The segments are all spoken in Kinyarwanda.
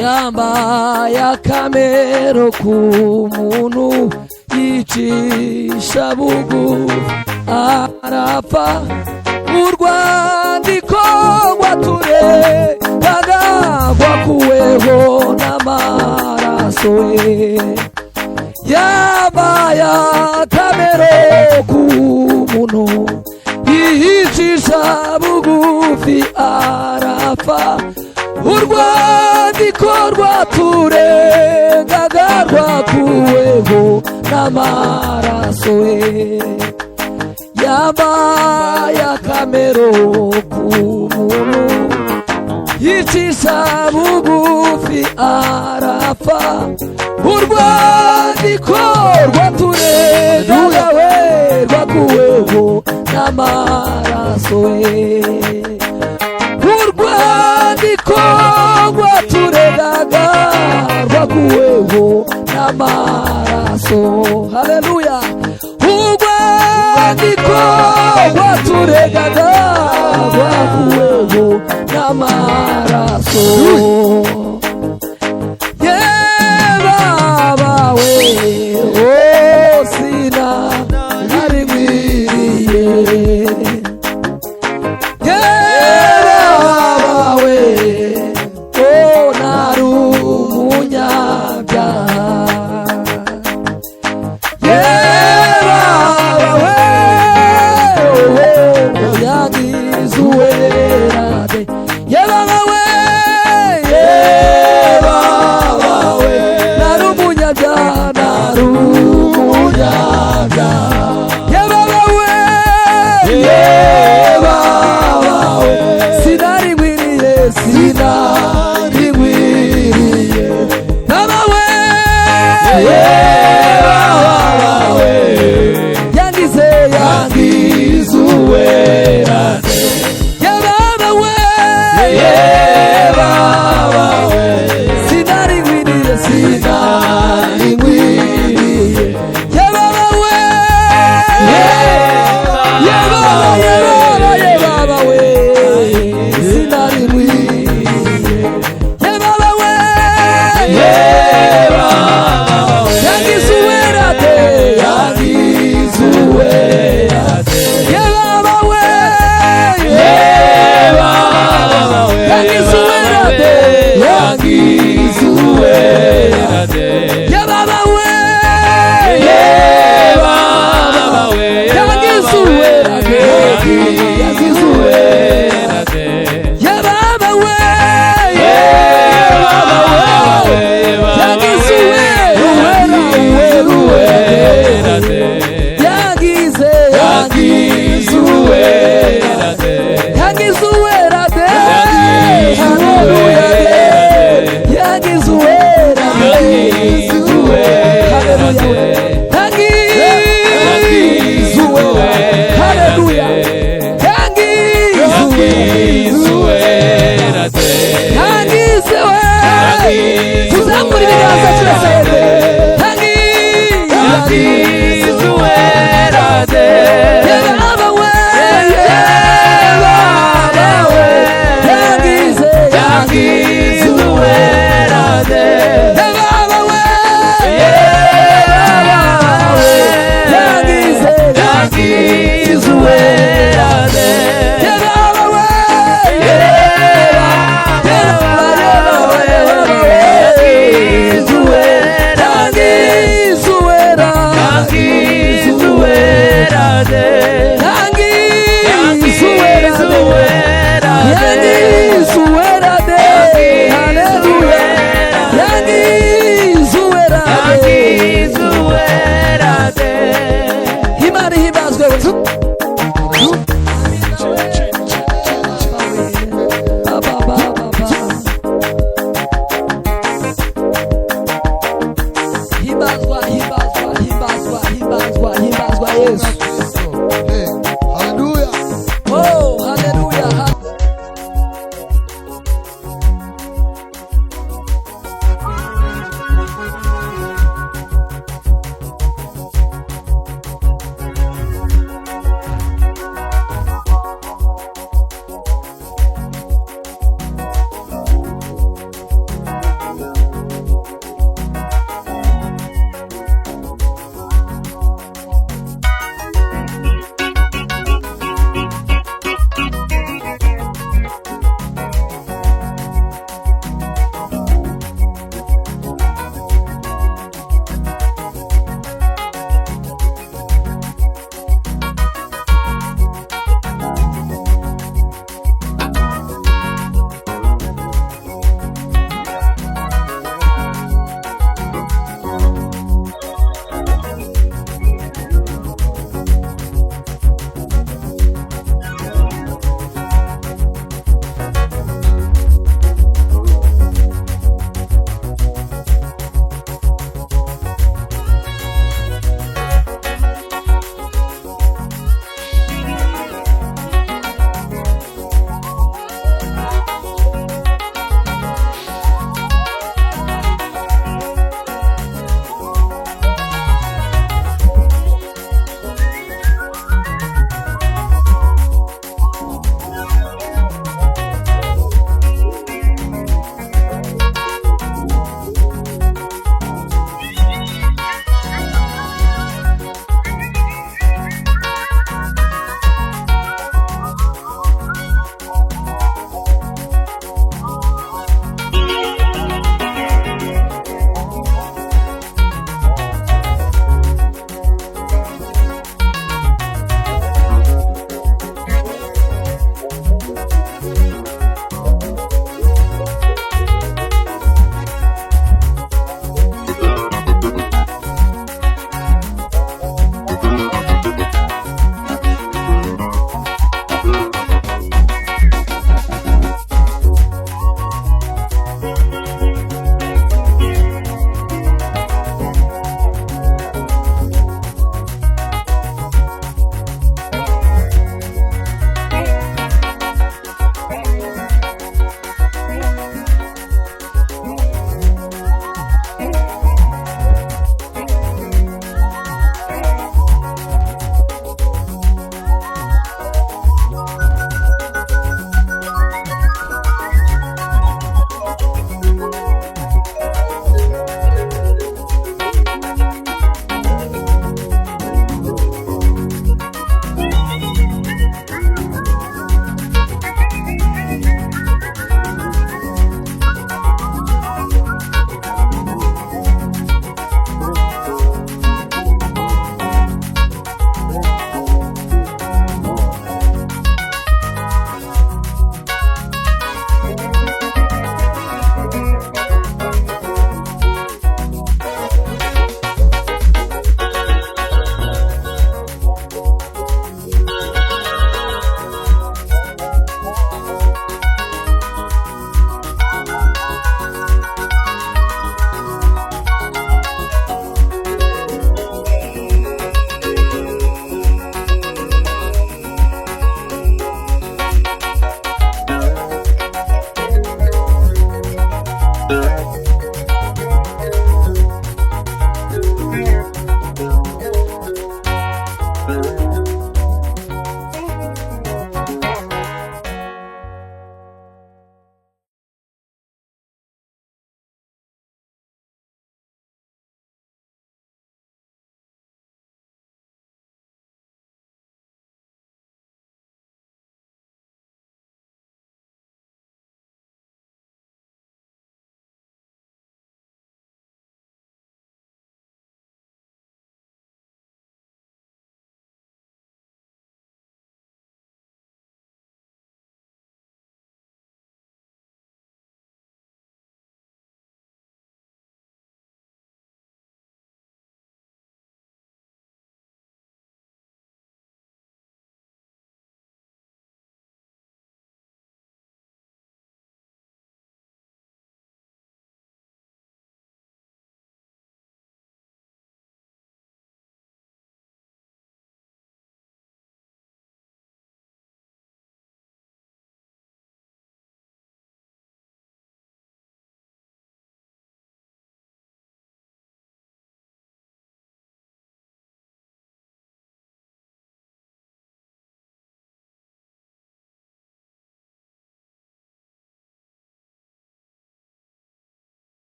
yambaye akamero k'umuntu yicisha bugufi arapfa. Urwandiko rwaturegaga rwakuweho n'amaraso ye. Yambaye akamero k'umuntu yicisha bugufi arapfa. Urwandiko rwaturegaga rwakuweho n'amaraso ye. Yambaye akamero k'umuntu yicisha bugufi arapfa. Urwandiko rwaturegaga rwakuweho n'amaraso ye. Urwandiko rwaturegaga rwakuweho n'amaraso. Haleluya. Urwandiko rwaturegaga rwakuweho n'amaraso. Yebabawe sina nari nkwiriye. Yebabawe nari umunyabyaha. Yebabawe yangize uwerade. Yebabawe nari umunyabyaha, nari umunyabyaha. Yebabawe sinari nkwiriye, sinari nkwiriye. Yebabawe yangize uwerade. Yebabawe sinari nkwiriye, sinari nkwiriye. Yebabawe yebabawe sinari nkwiriye. Yebabawe yangize uwerade, yangize uwerade. Yebabawe yangize uwerade, yangize uwerade. Yebabawe yangize uwerade, yangize uwerade. Yebabawe yangize uwerade, yangize uwerade, yangize uwerade. Haleluya. Yangize uwerade, yangize uwerade. Yangize uwerade. Haleluya. Yangize uwerade, yangize uwerade. Tuzamura ibiganza turasenge. Yangize uwerade. Yebabawe yangize uwerade. Yebabawe yangize uwerade. Yebabawe yangize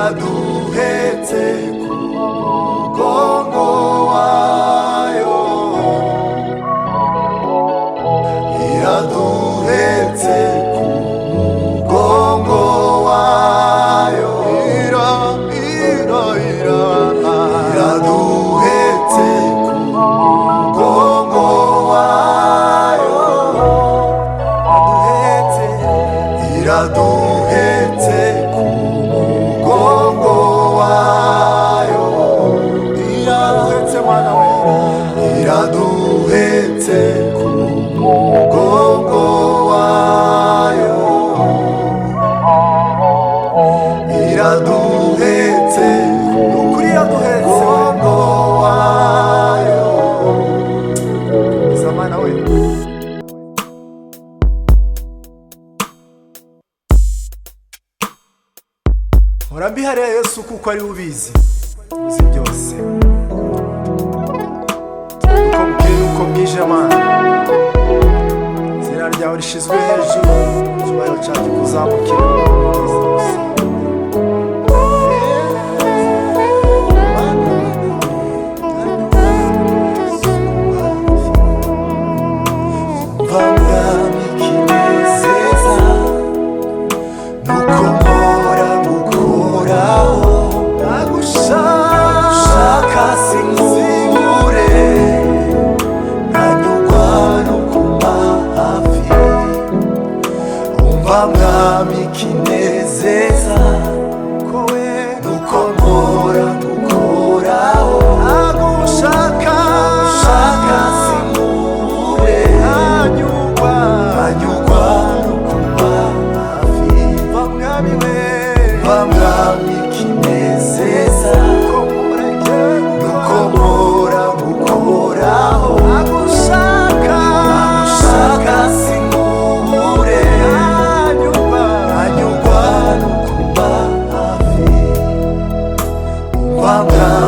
iraduhetse ku mugongo wayo, iraduhetse ku mugongo wayo, iraduhetse ku mugongo wayo, iraduhetse ku mugongo wayo, iraduhetse mwana we, iraduhetse ku mugongo wayo, iraduhetse ukuri, iraduhetse mugongo wayo, zamana we. Murambihariye Yesu kuko ari ubizi, uzi byose, uko bukeye uko bwije Mana, izina ryawe rishizwe hejuru, icyubahiro cyawe kuzamukira mwami kinezeza, nuko mpora ngukoraho, nagushaka sinkubure, nkanyurwa nukuba hafi, va mwami we, va mwami kinezeza, nuko mpora ngukoraho, nagushaka sinkubure,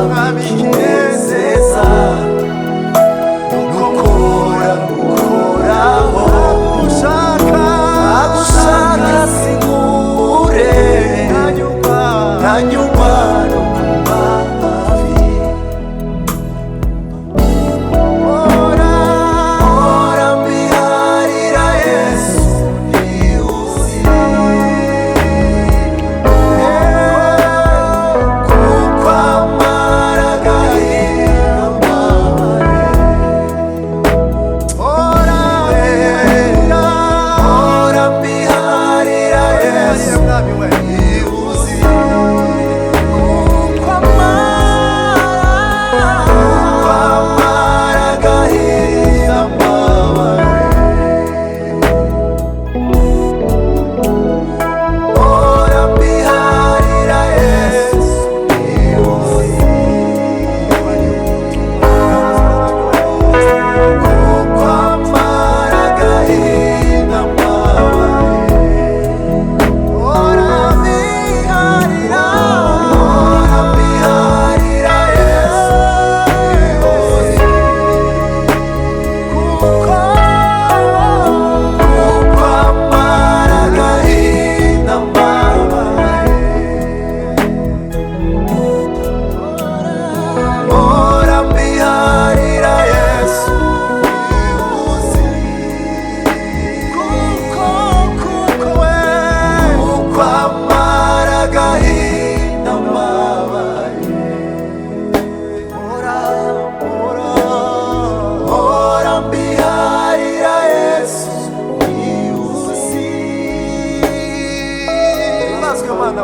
mwami kinezeza, nukora ngukoraho, nagushaka sinkubure, nkanyurwa nukuba hafi, ora mbiharira Yesu ntiuzi, Manda